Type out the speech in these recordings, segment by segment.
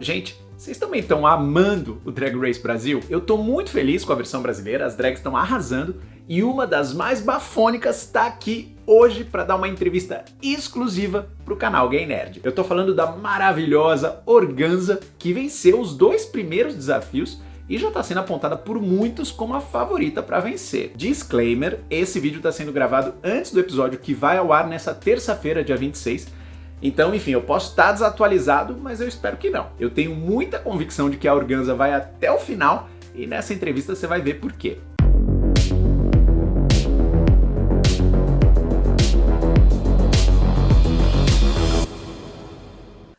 Gente, vocês também estão amando o Drag Race Brasil? Eu tô muito feliz com a versão brasileira, as drags estão arrasando e uma das mais bafônicas está aqui hoje para dar uma entrevista exclusiva pro canal Gay Nerd. Eu tô falando da maravilhosa Organza, que venceu os 2 primeiros desafios e já está sendo apontada por muitos como a favorita para vencer. Disclaimer, esse vídeo está sendo gravado antes do episódio que vai ao ar nessa terça-feira, dia 26. Então, enfim, eu posso estar desatualizado, mas eu espero que não. Eu tenho muita convicção de que a Organza vai até o final e nessa entrevista você vai ver por quê.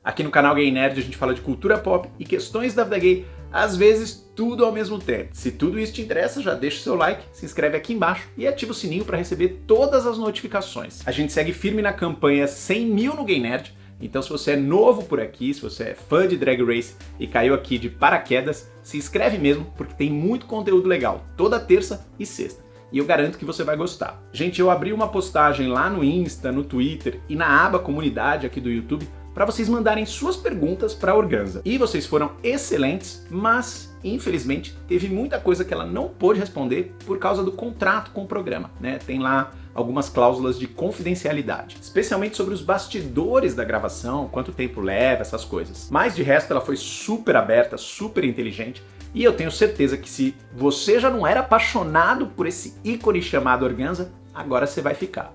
Aqui no canal Gay Nerd a gente fala de cultura pop e questões da vida gay, às vezes tudo ao mesmo tempo. Se tudo isso te interessa, já deixa o seu like, se inscreve aqui embaixo e ativa o sininho para receber todas as notificações. A gente segue firme na campanha 100 mil no Gay Nerd, então se você é novo por aqui, se você é fã de Drag Race e caiu aqui de paraquedas, se inscreve mesmo porque tem muito conteúdo legal, toda terça e sexta. E eu garanto que você vai gostar. Gente, eu abri uma postagem lá no Insta, no Twitter e na aba comunidade aqui do YouTube para vocês mandarem suas perguntas para a Organza. E vocês foram excelentes, mas infelizmente teve muita coisa que ela não pôde responder por causa do contrato com o programa, né? Tem lá algumas cláusulas de confidencialidade, especialmente sobre os bastidores da gravação, quanto tempo leva, essas coisas. Mas de resto ela foi super aberta, super inteligente. E eu tenho certeza que se você já não era apaixonado por esse ícone chamado Organza, agora você vai ficar.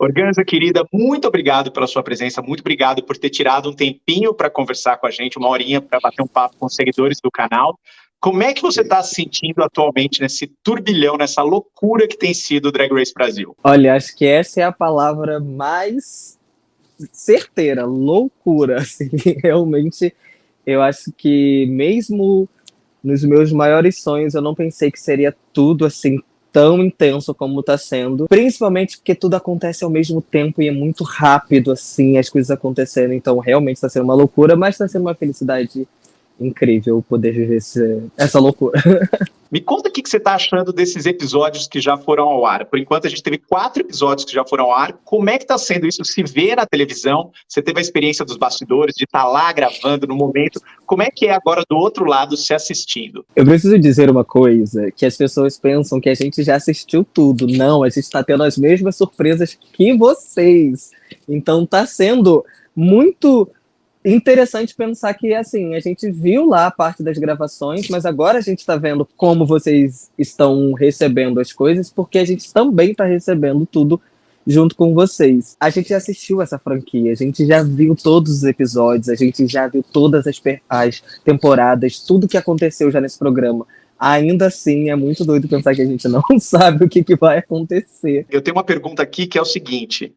Organza, querida, muito obrigado pela sua presença, muito obrigado por ter tirado um tempinho para conversar com a gente, uma horinha para bater um papo com os seguidores do canal. Como é que você está se sentindo atualmente nesse turbilhão, nessa loucura que tem sido o Drag Race Brasil? Olha, acho que essa é a palavra mais certeira, loucura, assim, realmente. Eu acho que mesmo nos meus maiores sonhos eu não pensei que seria tudo assim tão intenso como está sendo, principalmente porque tudo acontece ao mesmo tempo e é muito rápido assim as coisas acontecendo, então realmente está sendo uma loucura, mas está sendo uma felicidade incrível poder viver essa loucura. Me conta o que você está achando desses episódios que já foram ao ar. Por enquanto a gente teve 4 episódios que já foram ao ar. Como é que está sendo isso? Se vê na televisão? Você teve a experiência dos bastidores, de estar lá gravando no momento. Como é que é agora do outro lado se assistindo? Eu preciso dizer uma coisa, que as pessoas pensam que a gente já assistiu tudo. Não, a gente está tendo as mesmas surpresas que vocês. Então está sendo muito interessante pensar que, assim, a gente viu lá a parte das gravações, mas agora a gente está vendo como vocês estão recebendo as coisas, porque a gente também está recebendo tudo junto com vocês. A gente já assistiu essa franquia, a gente já viu todos os episódios, a gente já viu todas as temporadas, tudo que aconteceu já nesse programa. Ainda assim, é muito doido pensar que a gente não sabe o que vai acontecer. Eu tenho uma pergunta aqui que é o seguinte: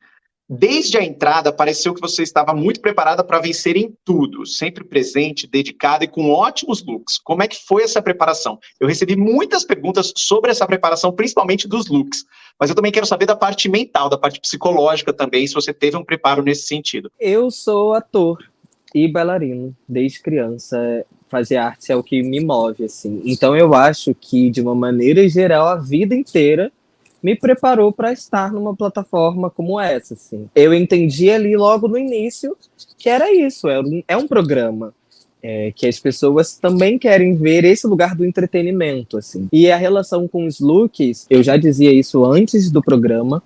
desde a entrada, pareceu que você estava muito preparada para vencer em tudo, sempre presente, dedicada e com ótimos looks. Como é que foi essa preparação? Eu recebi muitas perguntas sobre essa preparação, principalmente dos looks, mas eu também quero saber da parte mental, da parte psicológica também, se você teve um preparo nesse sentido. Eu sou ator e bailarino, desde criança. Fazer arte é o que me move, assim. Então eu acho que, de uma maneira geral, a vida inteira me preparou para estar numa plataforma como essa, assim. Eu entendi ali logo no início que era isso, é um programa que as pessoas também querem ver esse lugar do entretenimento, assim. E a relação com os looks, eu já dizia isso antes do programa,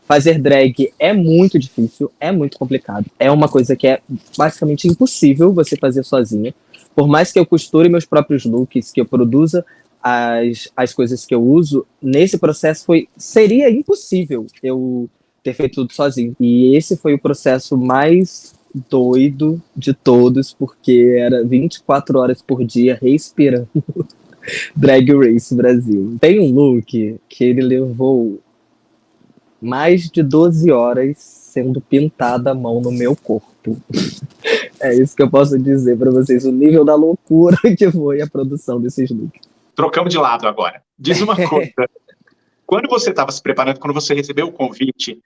fazer drag é muito difícil, é muito complicado. É uma coisa que é basicamente impossível você fazer sozinha. Por mais que eu costure meus próprios looks, que eu produza as coisas que eu uso, nesse processo seria impossível eu ter feito tudo sozinho. E esse foi o processo mais doido de todos, porque era 24 horas por dia respirando Drag Race Brasil. Tem um look que ele levou mais de 12 horas sendo pintada a mão no meu corpo. É isso que eu posso dizer para vocês, o nível da loucura que foi a produção desses looks. Trocamos de lado agora. Diz uma coisa. Quando você estava se preparando, quando você recebeu o convite,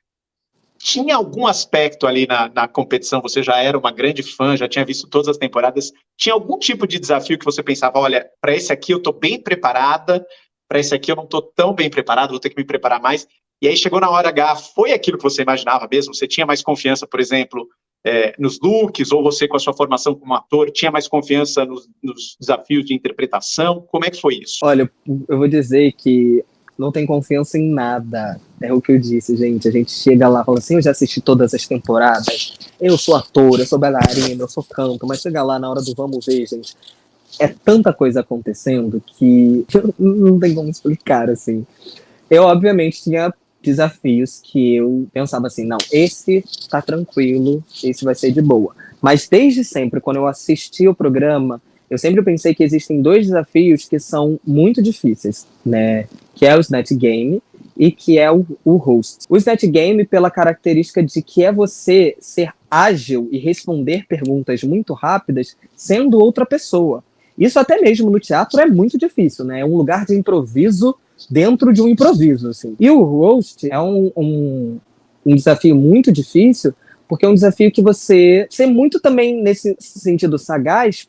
tinha algum aspecto ali na competição? Você já era uma grande fã, já tinha visto todas as temporadas. Tinha algum tipo de desafio que você pensava, olha, para esse aqui eu estou bem preparada, para esse aqui eu não estou tão bem preparado, vou ter que me preparar mais. E aí chegou na hora H, foi aquilo que você imaginava mesmo? Você tinha mais confiança, por exemplo, nos looks, ou você com a sua formação como ator tinha mais confiança nos desafios de interpretação? Como é que foi isso? Olha, eu vou dizer que não tem confiança em nada. É o que eu disse, gente. A gente chega lá e fala assim, eu já assisti todas as temporadas, eu sou ator, eu sou bailarina, eu sou canto, mas chega lá na hora do vamos ver, gente, é tanta coisa acontecendo que não tem como explicar, assim. Eu, obviamente, tinha desafios que eu pensava assim, não, esse tá tranquilo, esse vai ser de boa. Mas desde sempre, quando eu assisti o programa, eu sempre pensei que existem dois desafios que são muito difíceis, né? Que é o Snatch Game e que é o host. O Snatch Game, pela característica de que é você ser ágil e responder perguntas muito rápidas sendo outra pessoa. Isso até mesmo no teatro é muito difícil, né? É um lugar de improviso dentro de um improviso, assim. E o roast é um desafio muito difícil, porque é um desafio que você ser muito também nesse sentido sagaz,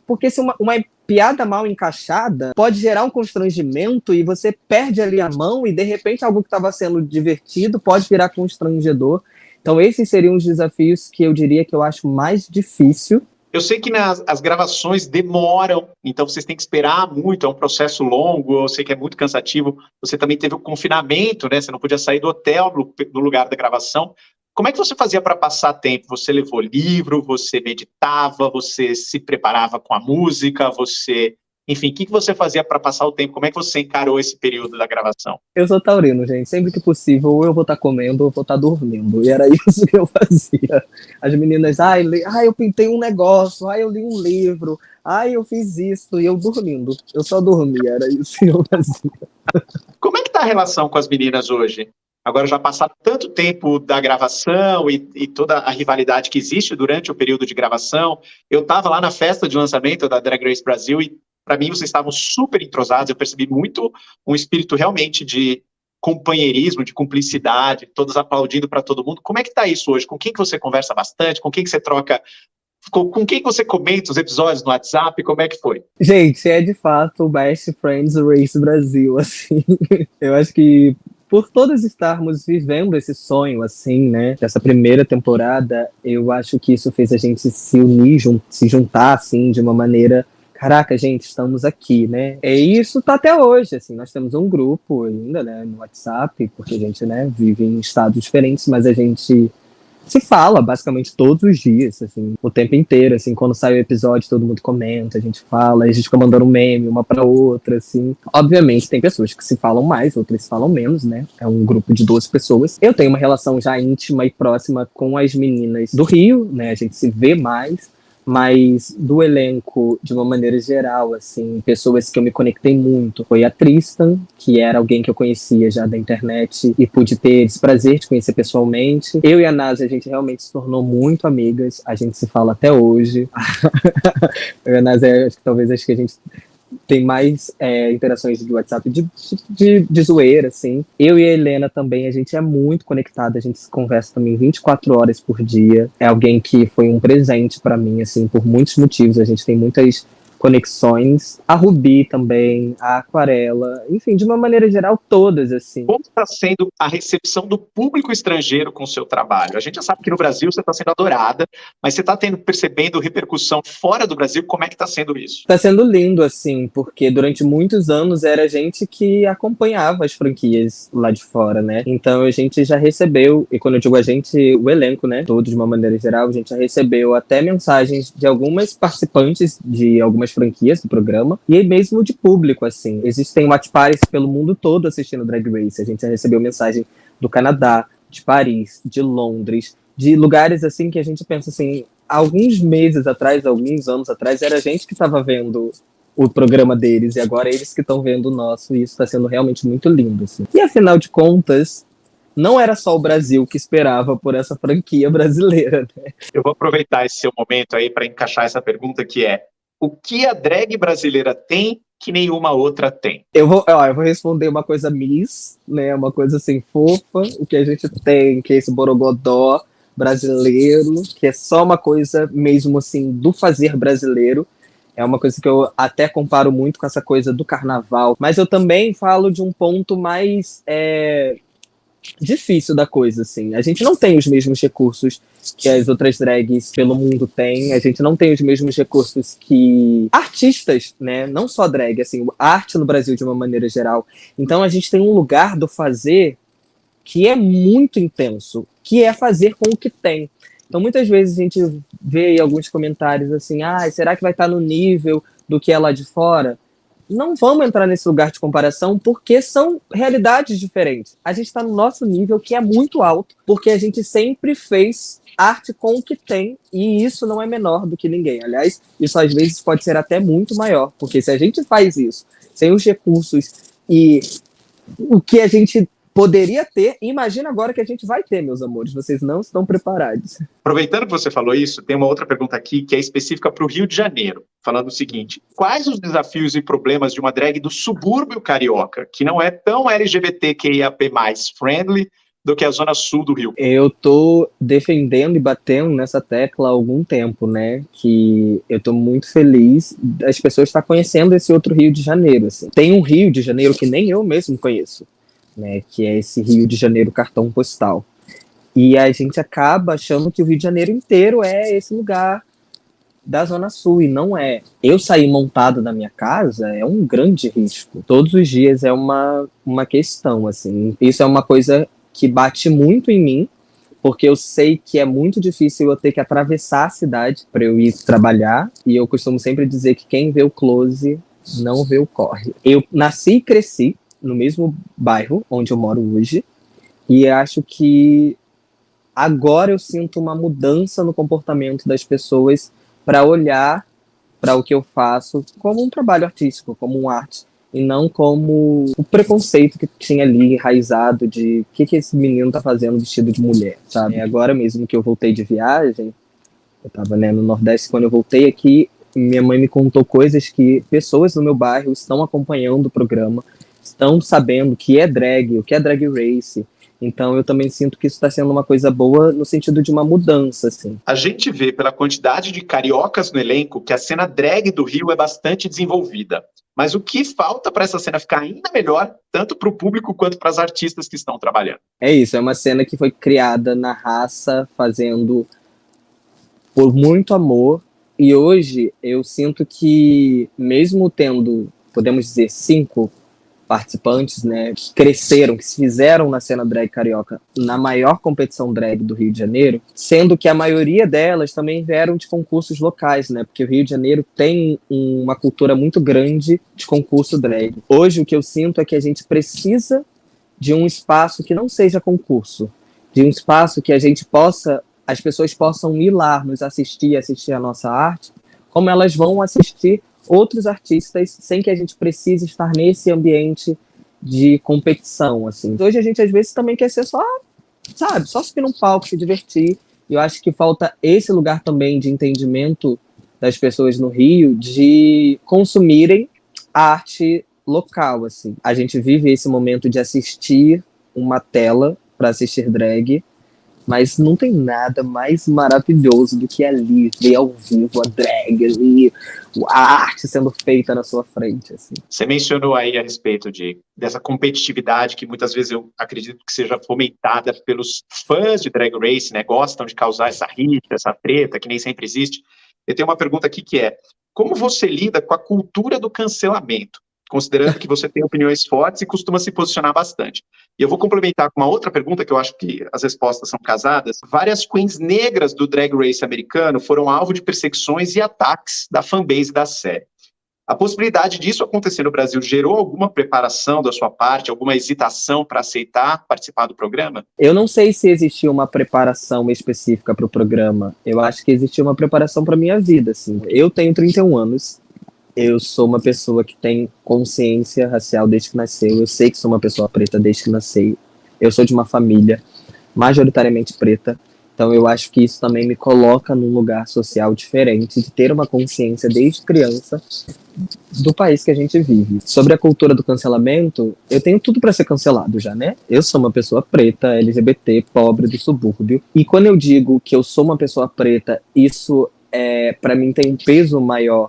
porque se uma piada mal encaixada pode gerar um constrangimento e você perde ali a mão e de repente algo que estava sendo divertido pode virar constrangedor. Então esses seriam os desafios que eu diria que eu acho mais difícil. Eu sei que as gravações demoram, então vocês têm que esperar muito, é um processo longo, eu sei que é muito cansativo. Você também teve o confinamento, né? Você não podia sair do hotel, do lugar da gravação. Como é que você fazia para passar tempo? Você levou livro, você meditava, você se preparava com a música, enfim, o que você fazia para passar o tempo? Como é que você encarou esse período da gravação? Eu sou taurino, gente. Sempre que possível, ou eu vou estar comendo ou eu vou estar dormindo. E era isso que eu fazia. As meninas, eu pintei um negócio, eu li um livro, eu fiz isso, e eu dormindo. Eu só dormia, era isso que eu fazia. Como é que tá a relação com as meninas hoje? Agora já passaram tanto tempo da gravação e toda a rivalidade que existe durante o período de gravação. Eu estava lá na festa de lançamento da Drag Race Brasil e, para mim, vocês estavam super entrosados. Eu percebi muito um espírito realmente de companheirismo, de cumplicidade, todos aplaudindo para todo mundo. Como é que está isso hoje? Com quem que você conversa bastante? Com quem que você troca? Com quem que você comenta os episódios no WhatsApp? Como é que foi? Gente, é de fato o Best Friends Race Brasil, assim. Eu acho que por todos estarmos vivendo esse sonho, assim, né, dessa primeira temporada, eu acho que isso fez a gente se unir, se juntar, assim, de uma maneira, caraca, gente, estamos aqui, né, e isso tá até hoje, assim, nós temos um grupo ainda, né, no WhatsApp, porque a gente, né, vive em estados diferentes, mas a gente se fala basicamente todos os dias, assim, o tempo inteiro, assim, quando sai o episódio todo mundo comenta, a gente fala, a gente fica mandando meme uma pra outra, assim. Obviamente tem pessoas que se falam mais, outras se falam menos, né? É um grupo de 12 pessoas. Eu tenho uma relação já íntima e próxima com as meninas do Rio, né? A gente se vê mais, mas do elenco, de uma maneira geral, assim, pessoas que eu me conectei muito, foi a Tristan, que era alguém que eu conhecia já da internet e pude ter esse prazer de conhecer pessoalmente. Eu e a Nazi, a gente realmente se tornou muito amigas, a gente se fala até hoje. Eu e a Nazi, acho que a gente tem mais interações de WhatsApp de zoeira, assim. Eu e a Helena também, a gente é muito conectada, a gente se conversa também 24 horas por dia. É alguém que foi um presente pra mim, assim, por muitos motivos. A gente tem muitas conexões. A Rubi também, a Aquarela, enfim, de uma maneira geral, todas, assim. Como está sendo a recepção do público estrangeiro com o seu trabalho? A gente já sabe que no Brasil você está sendo adorada, mas você está percebendo repercussão fora do Brasil? Como é que está sendo isso? Está sendo lindo, assim, porque durante muitos anos era a gente que acompanhava as franquias lá de fora, né? Então a gente já recebeu, e quando eu digo a gente, o elenco, né? Todo de uma maneira geral, a gente já recebeu até mensagens de algumas participantes de algumas franquias do programa, e mesmo de público, assim. Existem watch parties pelo mundo todo assistindo Drag Race. A gente já recebeu mensagem do Canadá, de Paris, de Londres, de lugares, assim, que a gente pensa, assim, alguns meses atrás, alguns anos atrás, era a gente que estava vendo o programa deles, e agora eles que estão vendo o nosso, e isso está sendo realmente muito lindo, assim. E, afinal de contas, não era só o Brasil que esperava por essa franquia brasileira, né? Eu vou aproveitar esse seu momento aí para encaixar essa pergunta, que é: o que a drag brasileira tem que nenhuma outra tem? Eu vou responder uma coisa miss, né? Uma coisa assim, fofa. O que a gente tem, que é esse borogodó brasileiro, que é só uma coisa mesmo assim do fazer brasileiro. É uma coisa que eu até comparo muito com essa coisa do carnaval. Mas eu também falo de um ponto mais difícil da coisa, assim. A gente não tem os mesmos recursos que as outras drags pelo mundo têm, a gente não tem os mesmos recursos que artistas, né? Não só drag, assim, arte no Brasil de uma maneira geral. Então a gente tem um lugar do fazer que é muito intenso, que é fazer com o que tem. Então muitas vezes a gente vê aí alguns comentários assim, será que vai estar no nível do que é lá de fora? Não vamos entrar nesse lugar de comparação porque são realidades diferentes. A gente está no nosso nível, que é muito alto, porque a gente sempre fez arte com o que tem, e isso não é menor do que ninguém. Aliás, isso às vezes pode ser até muito maior, porque se a gente faz isso sem os recursos e o que a gente poderia ter, imagina agora que a gente vai ter, meus amores. Vocês não estão preparados. Aproveitando que você falou isso, tem uma outra pergunta aqui que é específica para o Rio de Janeiro, falando o seguinte: quais os desafios e problemas de uma drag do subúrbio carioca, que não é tão LGBTQIAP+ friendly do que a zona sul do Rio? Eu tô defendendo e batendo nessa tecla há algum tempo, né? Que eu tô muito feliz das pessoas estar conhecendo esse outro Rio de Janeiro, assim. Tem um Rio de Janeiro que nem eu mesmo conheço, né, que é esse Rio de Janeiro cartão postal. E a gente acaba achando que o Rio de Janeiro inteiro é esse lugar da Zona Sul, e não é. Eu sair montado da minha casa é um grande risco. Todos os dias é uma questão, assim. Isso é uma coisa que bate muito em mim, porque eu sei que é muito difícil eu ter que atravessar a cidade para eu ir trabalhar, e eu costumo sempre dizer que quem vê o close não vê o corre. Eu nasci e cresci no mesmo bairro onde eu moro hoje, e acho que agora eu sinto uma mudança no comportamento das pessoas para olhar para o que eu faço como um trabalho artístico, como uma arte, e não como o preconceito que tinha ali enraizado de o que esse menino tá fazendo vestido de mulher, sabe? Agora mesmo que eu voltei de viagem, eu tava, né, no Nordeste, quando eu voltei aqui, minha mãe me contou coisas que pessoas no meu bairro estão acompanhando o programa, estão sabendo o que é drag race. Então eu também sinto que isso está sendo uma coisa boa no sentido de uma mudança, assim. A gente vê pela quantidade de cariocas no elenco que a cena drag do Rio é bastante desenvolvida. Mas o que falta para essa cena ficar ainda melhor, tanto para o público quanto para as artistas que estão trabalhando? É isso, é uma cena que foi criada na raça, fazendo por muito amor. E hoje eu sinto que, mesmo tendo, podemos dizer, 5 participantes, né, que cresceram, que se fizeram na cena drag carioca na maior competição drag do Rio de Janeiro, sendo que a maioria delas também vieram de concursos locais, né, porque o Rio de Janeiro tem uma cultura muito grande de concurso drag. Hoje o que eu sinto é que a gente precisa de um espaço que não seja concurso, de um espaço que a gente possa, as pessoas possam ir lá nos assistir a nossa arte, como elas vão assistir outros artistas sem que a gente precise estar nesse ambiente de competição, assim. Hoje a gente às vezes também quer ser só, sabe, só subir num palco, se divertir. E eu acho que falta esse lugar também de entendimento das pessoas no Rio de consumirem a arte local, assim. A gente vive esse momento de assistir uma tela para assistir drag, mas não tem nada mais maravilhoso do que ali, ver ao vivo a drag ali, a arte sendo feita na sua frente, assim. Você mencionou aí a respeito dessa competitividade que muitas vezes eu acredito que seja fomentada pelos fãs de Drag Race, né? Gostam de causar essa rixa, essa treta, que nem sempre existe. Eu tenho uma pergunta aqui que é: como você lida com a cultura do cancelamento? Considerando que você tem opiniões fortes e costuma se posicionar bastante. E eu vou complementar com uma outra pergunta, que eu acho que as respostas são casadas. Várias queens negras do Drag Race americano foram alvo de perseguições e ataques da fanbase da série. A possibilidade disso acontecer no Brasil gerou alguma preparação da sua parte, alguma hesitação para aceitar participar do programa? Eu não sei se existia uma preparação específica para o programa. Eu acho que existia uma preparação para a minha vida, assim. Eu tenho 31 anos. Eu sou uma pessoa que tem consciência racial desde que nasceu. Eu sei que sou uma pessoa preta desde que nasci. Eu sou de uma família majoritariamente preta. Então eu acho que isso também me coloca num lugar social diferente, de ter uma consciência desde criança do país que a gente vive. Sobre a cultura do cancelamento, eu tenho tudo para ser cancelado já, né? Eu sou uma pessoa preta, LGBT, pobre do subúrbio. E quando eu digo que eu sou uma pessoa preta, isso para mim tem um peso maior,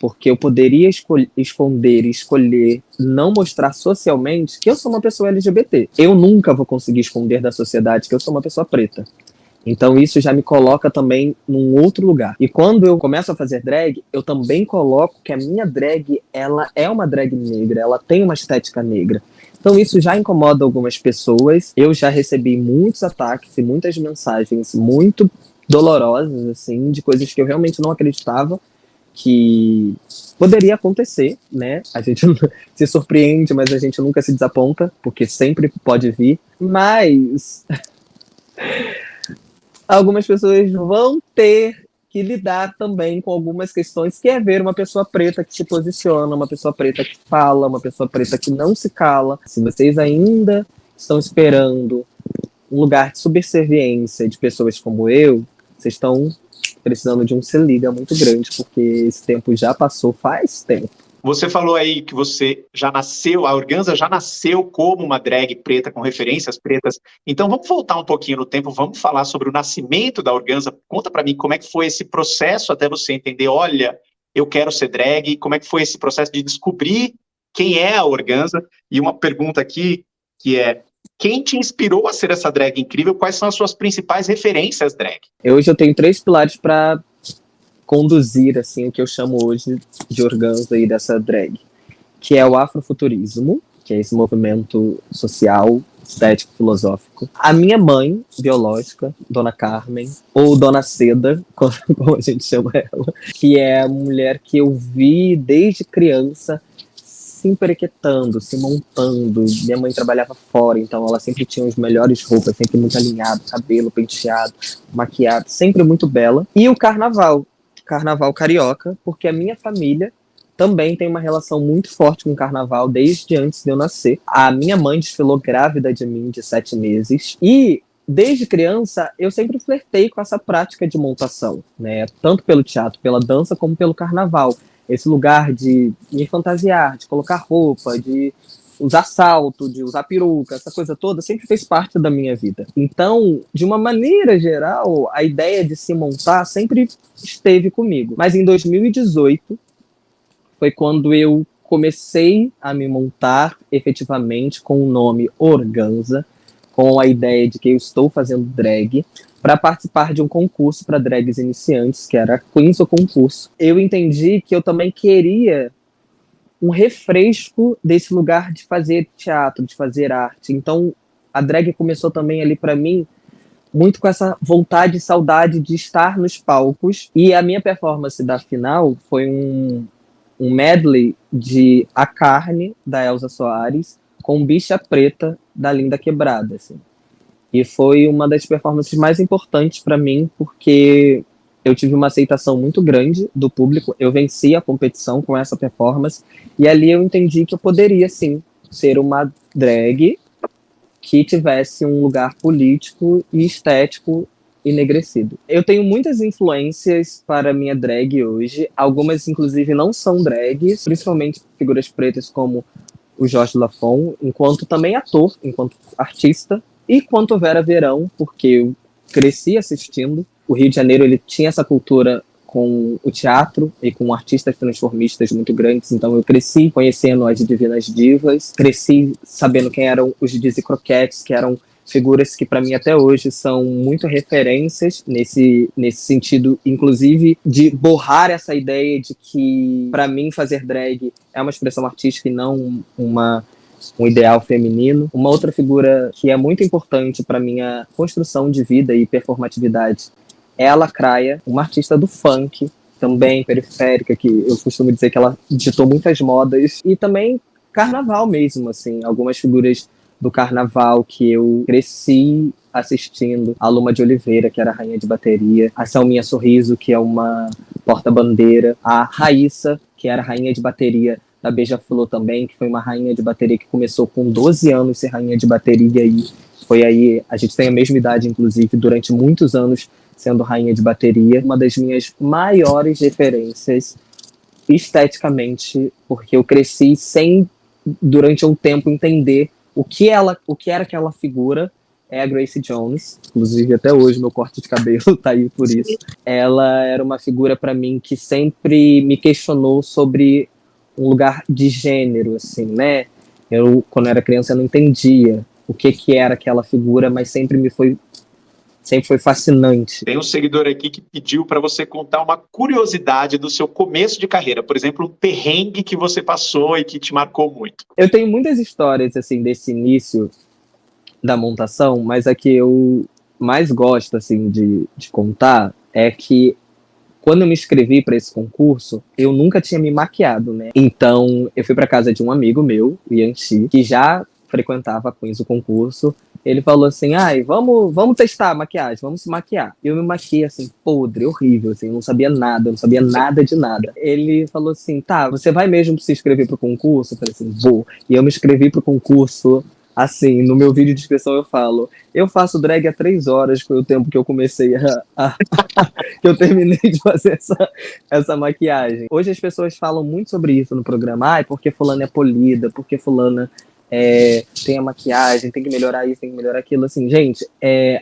porque eu poderia esconder e escolher não mostrar socialmente que eu sou uma pessoa LGBT. Eu nunca vou conseguir esconder da sociedade que eu sou uma pessoa preta. Então isso já me coloca também num outro lugar. E quando eu começo a fazer drag, eu também coloco que a minha drag, ela é uma drag negra, ela tem uma estética negra. Então isso já incomoda algumas pessoas. Eu já recebi muitos ataques e muitas mensagens muito dolorosas, assim, de coisas que eu realmente não acreditava que poderia acontecer, né? A gente se surpreende, mas a gente nunca se desaponta, porque sempre pode vir. Mas algumas pessoas vão ter que lidar também com algumas questões, que é ver uma pessoa preta que se posiciona, uma pessoa preta que fala, uma pessoa preta que não se cala. Se vocês ainda estão esperando um lugar de subserviência de pessoas como eu, vocês estão precisando de um se liga muito grande, porque esse tempo já passou faz tempo. Você falou aí que você já nasceu, a Organza já nasceu como uma drag preta, com referências pretas. Então vamos voltar um pouquinho no tempo, vamos falar sobre o nascimento da Organza. Conta pra mim como é que foi esse processo até você entender, olha, eu quero ser drag, como é que foi esse processo de descobrir quem é a Organza? E uma pergunta aqui, que é, quem te inspirou a ser essa drag incrível? Quais são as suas principais referências drag? Hoje eu tenho 3 pilares para conduzir assim o que eu chamo hoje de Organza e dessa drag, que é o afrofuturismo, que é esse movimento social, estético, filosófico. A minha mãe biológica, Dona Carmen, ou Dona Seda, como a gente chama ela, que é a mulher que eu vi desde criança se emperequetando, se montando. Minha mãe trabalhava fora, então ela sempre tinha as melhores roupas, sempre muito alinhado, cabelo penteado, maquiado, sempre muito bela. E o carnaval carioca, porque a minha família também tem uma relação muito forte com o carnaval desde antes de eu nascer. A minha mãe desfilou grávida de mim de 7 meses e desde criança eu sempre flertei com essa prática de montação, né? Tanto pelo teatro, pela dança, como pelo carnaval. Esse lugar de me fantasiar, de colocar roupa, de usar salto, de usar peruca, essa coisa toda sempre fez parte da minha vida. Então, de uma maneira geral, a ideia de se montar sempre esteve comigo. Mas em 2018 foi quando eu comecei a me montar efetivamente com o nome Organza, com a ideia de que eu estou fazendo drag, para participar de um concurso para drags iniciantes, que era Queens o Concurso. Eu entendi que eu também queria um refresco desse lugar de fazer teatro, de fazer arte. Então, a drag começou também ali para mim muito com essa vontade e saudade de estar nos palcos. E a minha performance da final foi um medley de A Carne, da Elza Soares, com Bicha Preta, da Linda Quebrada, assim. E foi uma das performances mais importantes para mim, porque eu tive uma aceitação muito grande do público, eu venci a competição com essa performance, e ali eu entendi que eu poderia, sim, ser uma drag que tivesse um lugar político e estético enegrecido. Eu tenho muitas influências para a minha drag hoje, algumas inclusive não são drags, principalmente figuras pretas como o Jorge Lafon, enquanto também ator, enquanto artista, e quanto Vera Verão, porque eu cresci assistindo. O Rio de Janeiro ele tinha essa cultura com o teatro e com artistas transformistas muito grandes, então eu cresci conhecendo as Divinas Divas, cresci sabendo quem eram os Dizzy Croquettes, que eram figuras que para mim até hoje são muito referências nesse sentido, inclusive de borrar essa ideia de que para mim fazer drag é uma expressão artística e não um ideal feminino. Uma outra figura que é muito importante para minha construção de vida e performatividade é a Lacraia, uma artista do funk, também periférica, que eu costumo dizer que ela ditou muitas modas, e também carnaval mesmo, assim, algumas figuras do carnaval que eu cresci assistindo. A Luma de Oliveira, que era a rainha de bateria, a Selminha Sorriso, que é uma porta-bandeira, a Raíssa, que era a rainha de bateria da Beija-Flor também, que foi uma rainha de bateria que começou com 12 anos ser rainha de bateria, e foi aí, a gente tem a mesma idade, inclusive, durante muitos anos sendo rainha de bateria. Uma das minhas maiores referências esteticamente, porque eu cresci sem, durante um tempo, entender o que era aquela figura. é a Grace Jones. Inclusive, até hoje, meu corte de cabelo tá aí por isso. Ela era uma figura para mim que sempre me questionou sobre um lugar de gênero, assim, né? Eu, quando era criança, eu não entendia o que era aquela figura, mas sempre foi fascinante. Tem um seguidor aqui que pediu para você contar uma curiosidade do seu começo de carreira, por exemplo, um perrengue que você passou e que te marcou muito. Eu tenho muitas histórias, assim, desse início da montação, mas a que eu mais gosto, assim, de contar é que quando eu me inscrevi para esse concurso, eu nunca tinha me maquiado, né? Então, eu fui para casa de um amigo meu, o Yanchi, que já frequentava a Queens do concurso. Ele falou assim, vamos testar a maquiagem, vamos se maquiar. Eu me maquiei, assim, podre, horrível, assim, eu não sabia nada de nada. Ele falou assim, tá, você vai mesmo se inscrever pro concurso? Eu falei assim, vou. E eu me inscrevi pro concurso, assim, no meu vídeo de inscrição eu falo, eu faço drag há 3 horas, foi o tempo que eu comecei que eu terminei de fazer essa maquiagem. Hoje as pessoas falam muito sobre isso no programa, porque fulana é polida, porque fulana tem a maquiagem, tem que melhorar isso, tem que melhorar aquilo, assim, gente,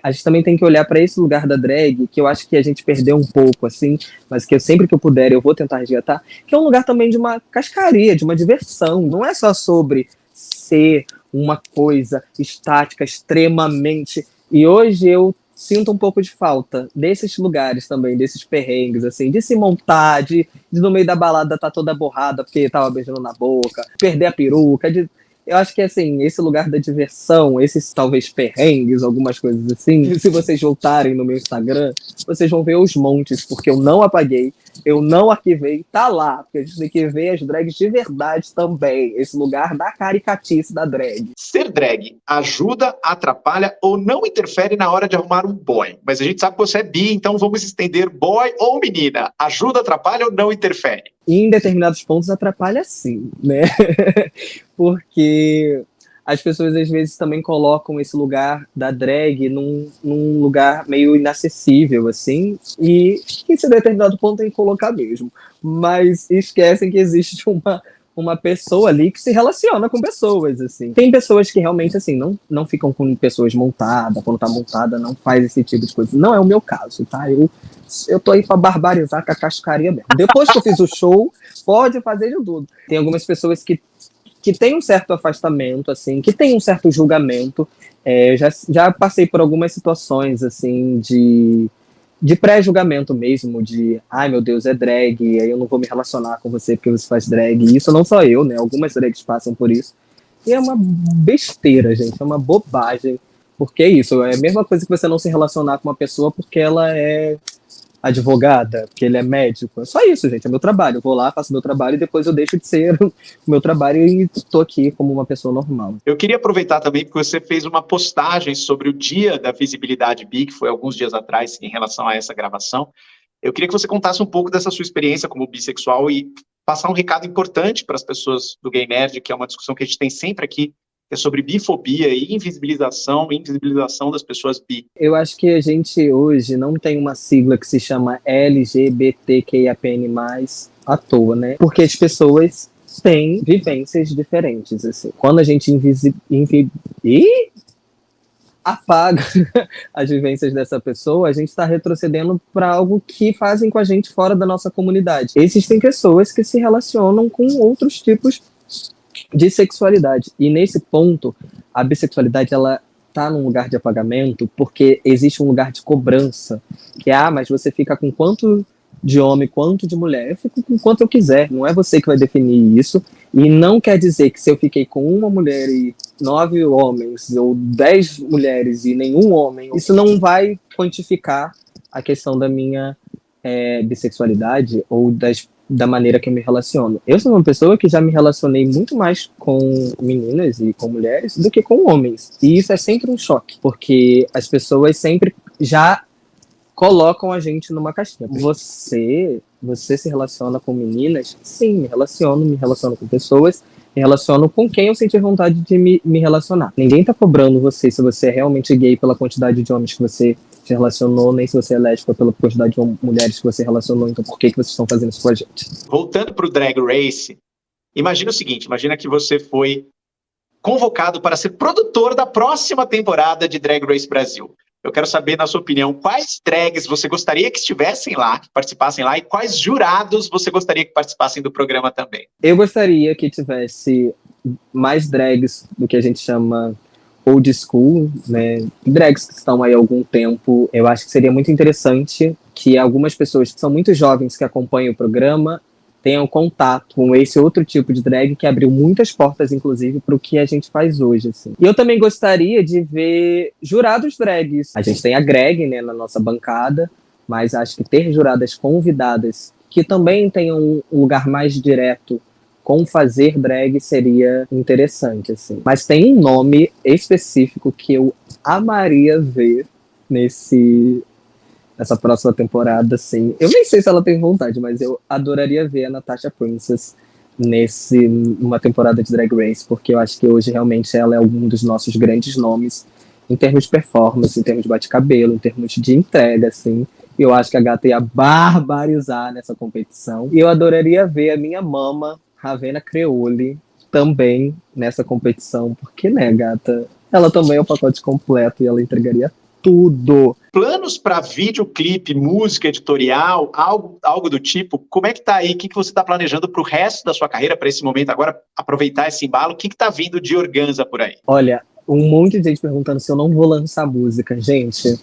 a gente também tem que olhar para esse lugar da drag, que eu acho que a gente perdeu um pouco, assim, mas que sempre que eu puder eu vou tentar resgatar, que é um lugar também de uma cascaria, de uma diversão, não é só sobre ser uma coisa estática, extremamente, e hoje eu sinto um pouco de falta desses lugares também, desses perrengues, assim, de se montar, de no meio da balada tá toda borrada porque tava beijando na boca, perder a peruca, eu acho que, assim, esse lugar da diversão, esses, talvez, perrengues, algumas coisas assim, se vocês voltarem no meu Instagram, vocês vão ver os montes, porque eu não apaguei, eu não arquivei, tá lá, porque a gente tem que ver as drags de verdade também, esse lugar da caricatice da drag. Ser drag ajuda, atrapalha ou não interfere na hora de arrumar um boy? Mas a gente sabe que você é bi, então vamos estender boy ou menina. Ajuda, atrapalha ou não interfere? Em determinados pontos atrapalha sim, né? Porque as pessoas às vezes também colocam esse lugar da drag num lugar meio inacessível, assim, e em determinado ponto tem que colocar mesmo. Mas esquecem que existe uma pessoa ali que se relaciona com pessoas, assim. Tem pessoas que realmente, assim, não ficam com pessoas montadas, quando tá montada não faz esse tipo de coisa. Não é o meu caso, tá? Eu tô aí pra barbarizar com a cascaria mesmo. Depois que eu fiz o show, pode fazer de tudo. Tem algumas pessoas que têm um certo afastamento, assim, que tem um certo julgamento. Já passei por algumas situações, assim, de pré-julgamento mesmo, de, ai meu Deus, é drag, aí eu não vou me relacionar com você porque você faz drag. E isso não só eu, né? Algumas drags passam por isso. E é uma besteira, gente, é uma bobagem. Porque é isso, é a mesma coisa que você não se relacionar com uma pessoa porque ela é advogada, porque ele é médico. É só isso, gente, é meu trabalho. Eu vou lá, faço meu trabalho e depois eu deixo de ser o meu trabalho e tô aqui como uma pessoa normal. Eu queria aproveitar também porque você fez uma postagem sobre o Dia da Visibilidade Bi, que foi alguns dias atrás, em relação a essa gravação. Eu queria que você contasse um pouco dessa sua experiência como bissexual e passar um recado importante para as pessoas do Gay Nerd, que é uma discussão que a gente tem sempre aqui, que é sobre bifobia e invisibilização das pessoas bi. Eu acho que a gente hoje não tem uma sigla que se chama LGBTQIAPN+, à toa, né? Porque as pessoas têm vivências diferentes, assim. Quando a gente apaga as vivências dessa pessoa, a gente está retrocedendo para algo que fazem com a gente fora da nossa comunidade. Existem pessoas que se relacionam com outros tipos de sexualidade. E nesse ponto, a bissexualidade, ela tá num lugar de apagamento porque existe um lugar de cobrança, que é, mas você fica com quanto de homem, quanto de mulher? Eu fico com quanto eu quiser, não é você que vai definir isso, e não quer dizer que se eu fiquei com uma mulher e 9 homens, ou 10 mulheres e nenhum homem, isso não vai quantificar a questão da minha bissexualidade ou da maneira que eu me relaciono. Eu sou uma pessoa que já me relacionei muito mais com meninas e com mulheres do que com homens. E isso é sempre um choque, porque as pessoas sempre já colocam a gente numa caixinha. Você se relaciona com meninas? Sim, me relaciono com pessoas, me relaciono com quem eu senti vontade de me relacionar. Ninguém tá cobrando você se você é realmente gay pela quantidade de homens que você se relacionou, nem se você é lésbica pela quantidade de mulheres que você relacionou, então por que vocês estão fazendo isso com a gente? Voltando para o Drag Race, imagina o seguinte, imagina que você foi convocado para ser produtor da próxima temporada de Drag Race Brasil. Eu quero saber, na sua opinião, quais drags você gostaria que estivessem lá, que participassem lá, e quais jurados você gostaria que participassem do programa também? Eu gostaria que tivesse mais drags do que a gente chama old school, né? Drags que estão aí há algum tempo. Eu acho que seria muito interessante que algumas pessoas que são muito jovens que acompanham o programa tenham contato com esse outro tipo de drag que abriu muitas portas, inclusive, para o que a gente faz hoje, assim. E eu também gostaria de ver jurados drags. A gente tem a Greg, né, na nossa bancada, mas acho que ter juradas convidadas que também tenham um lugar mais direto com fazer drag seria interessante, assim. Mas tem um nome específico que eu amaria ver nessa próxima temporada, assim. Eu nem sei se ela tem vontade, mas eu adoraria ver a Natasha Princess numa temporada de Drag Race, porque eu acho que hoje realmente ela é um dos nossos grandes nomes em termos de performance, em termos de bate-cabelo, em termos de entrega, assim. E eu acho que a gata ia barbarizar nessa competição. E eu adoraria ver a minha mama, Ravenna Creole, também nessa competição, porque, né, gata, ela também é o pacote completo e ela entregaria tudo. Planos para videoclipe, música, editorial, algo do tipo, como é que tá aí? O que você está planejando para o resto da sua carreira, para esse momento agora, aproveitar esse embalo? O que tá vindo de Organza por aí? Olha, um monte de gente perguntando se eu não vou lançar música. Gente,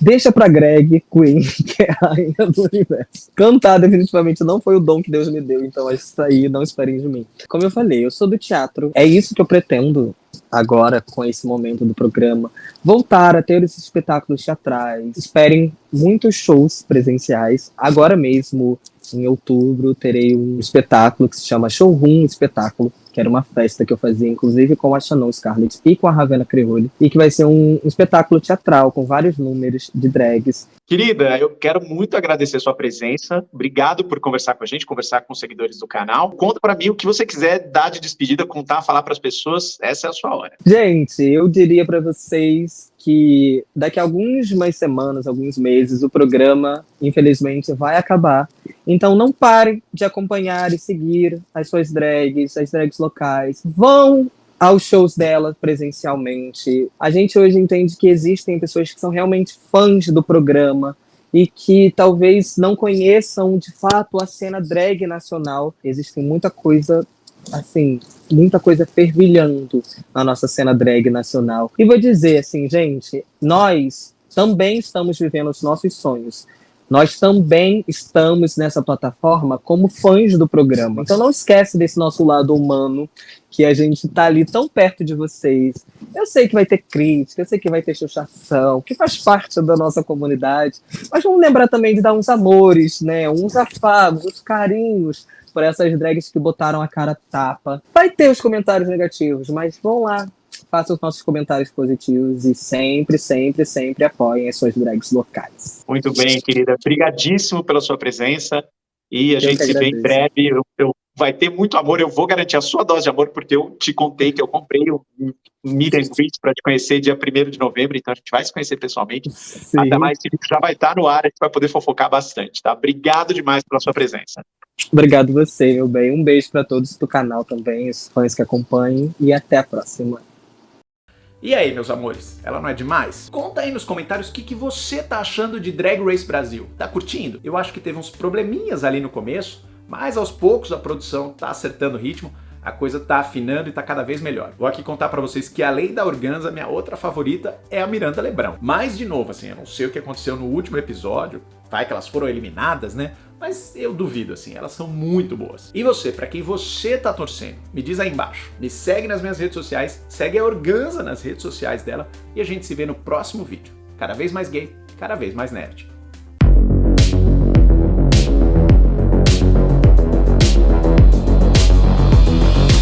deixa pra Greg Queen, que é a rainha do universo. Cantar definitivamente não foi o dom que Deus me deu, então isso aí não esperem de mim. Como eu falei, eu sou do teatro, é isso que eu pretendo agora, com esse momento do programa, voltar a ter esses espetáculos teatrais. Esperem muitos shows presenciais. Agora mesmo, em outubro, terei um espetáculo que se chama Showroom Espetáculo, que era uma festa que eu fazia, inclusive, com a Shannon Scarlett e com a Ravenna Creole, e que vai ser um espetáculo teatral com vários números de drags. Querida, eu quero muito agradecer a sua presença. Obrigado por conversar com a gente, conversar com os seguidores do canal. Conta pra mim o que você quiser dar de despedida, contar, falar pras pessoas. Essa é a sua hora. Gente, eu diria pra vocês que daqui a algumas semanas, alguns meses, o programa, infelizmente, vai acabar. Então não parem de acompanhar e seguir as suas drags, as drags locais. Vão aos shows dela presencialmente. A gente hoje entende que existem pessoas que são realmente fãs do programa e que talvez não conheçam de fato a cena drag nacional. Existe muita coisa, assim, muita coisa fervilhando na nossa cena drag nacional. E vou dizer assim, gente, nós também estamos vivendo os nossos sonhos. Nós também estamos nessa plataforma como fãs do programa. Então não esquece desse nosso lado humano, que a gente tá ali tão perto de vocês. Eu sei que vai ter crítica, eu sei que vai ter chuchação, que faz parte da nossa comunidade. Mas vamos lembrar também de dar uns amores, né? Uns afagos, uns carinhos por essas drags que botaram a cara tapa. Vai ter os comentários negativos, mas vão lá. Façam os nossos comentários positivos e sempre, sempre, sempre apoiem as suas drags locais. Muito bem, querida. Obrigadíssimo pela sua presença e a gente se vê em breve. Vai ter muito amor, eu vou garantir a sua dose de amor, porque eu te contei que eu comprei um meet and greet para te conhecer dia 1º de novembro, então a gente vai se conhecer pessoalmente. Sim. Até mais, esse vídeo já vai estar no ar, a gente vai poder fofocar bastante, tá? Obrigado demais pela sua presença. Obrigado você, meu bem. Um beijo para todos do canal também, os fãs que acompanhem, e até a próxima. E aí, meus amores, ela não é demais? Conta aí nos comentários o que você tá achando de Drag Race Brasil. Tá curtindo? Eu acho que teve uns probleminhas ali no começo, mas aos poucos a produção tá acertando o ritmo, a coisa tá afinando e tá cada vez melhor. Vou aqui contar pra vocês que além da Organza, minha outra favorita é a Miranda Lebrão. Mas, de novo, assim, eu não sei o que aconteceu no último episódio, vai que elas foram eliminadas, né? Mas eu duvido, assim, elas são muito boas. E você, pra quem você tá torcendo? Me diz aí embaixo. Me segue nas minhas redes sociais, segue a Organza nas redes sociais dela e a gente se vê no próximo vídeo. Cada vez mais gay, cada vez mais nerd.